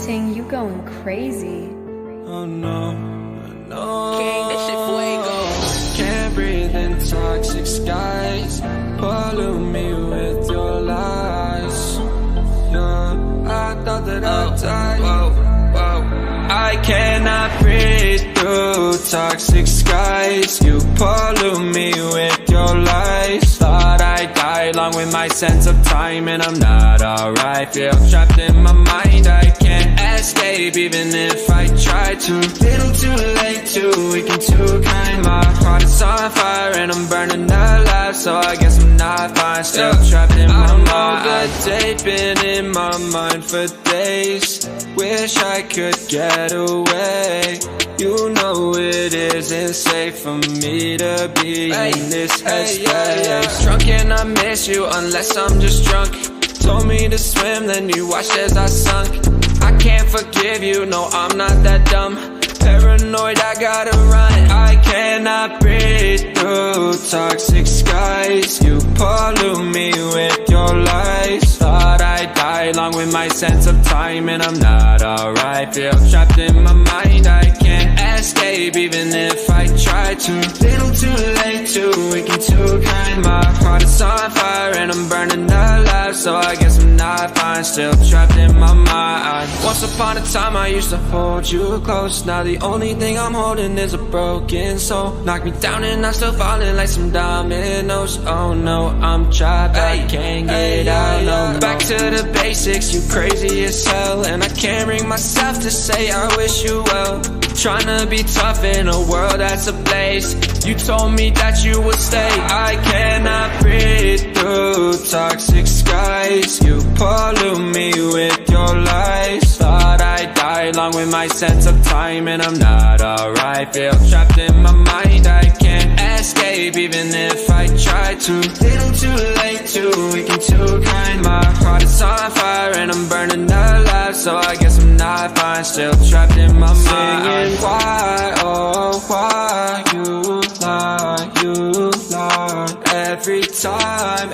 Ting, you going crazy. Oh no, no. King, that shit fuego. Can't breathe in toxic skies. Pollute me with your lies. Yeah, I thought that I'd die. I cannot breathe through toxic skies. You pollute me with your lies. Thought I'd die along with my sense of time, and I'm not alright. Feel trapped in my mind, I can't escape even if I try to. Little too late, too weak and too kind. My heart is on fire and I'm burning alive, so I guess I'm not fine. Still trapped in my mind. I know that they've been in my mind for days. Wish I could get away. You know it isn't safe for me to be in this headspace. Drunk and I miss you unless I'm just drunk. Told me to swim, then you watched as I sunk. I can't forgive you, no I'm not that dumb. Paranoid, I gotta run. I cannot breathe through toxic skies. You pollute me with your lies. Thought I'd die along with my sense of time, and I'm not alright. Feel trapped in my mind, I can't escape even if I try to. Little too late, too weak and too kind. My heart is on fire and I'm burning alive, so I guess I'm not fine. Still trapped in my mind. Once upon a time I used to hold you close. Now the only thing I'm holding is a broken soul. Knock me down and I'm still falling like some dominoes. Oh no, I'm trapped, I can't get out, no. Back to the basics, you crazy as hell, and I can't bring myself to say I wish you well. Tryna be tough in a world that's ablaze. You told me that you would stay. I cannot breathe through toxic skies. You pollute me with your lies. Thought I'd die along with my sense of time, and I'm not alright. Feel trapped in my mind, I can't escape even if I try to. Little too late, too weak and too kind. My heart is on fire and I'm burning alive, so I guess I'm not fine. Still trapped in my mind. Singing why, oh why you lie, you lie. Every time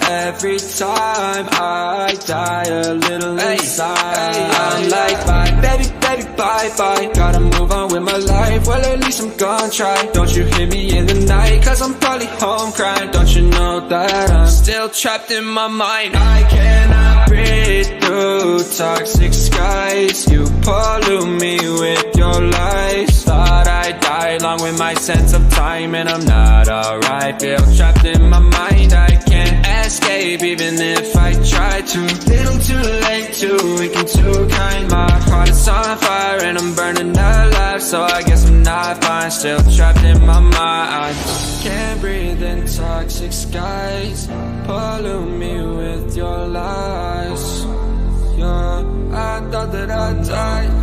I die a little inside. I'm like bye, baby, baby, bye, bye. Gotta move on with my life, well at least I'm gonna try. Don't you hear me in the night, cause I'm probably home crying. Don't you know that I'm still trapped in my mind. I cannot breathe through toxic skies. You pollute me with your lies. Thought I'd die along with my sense of time, and I'm not alright. Feel trapped in my mind, I can't escape even if I try to. Little too late, too weak and too kind. My heart is on fire and I'm burning alive, so I guess I'm not fine. Still trapped in my mind. Can't breathe in toxic skies. Pollute me with your lies. Yeah, I thought that I'd die.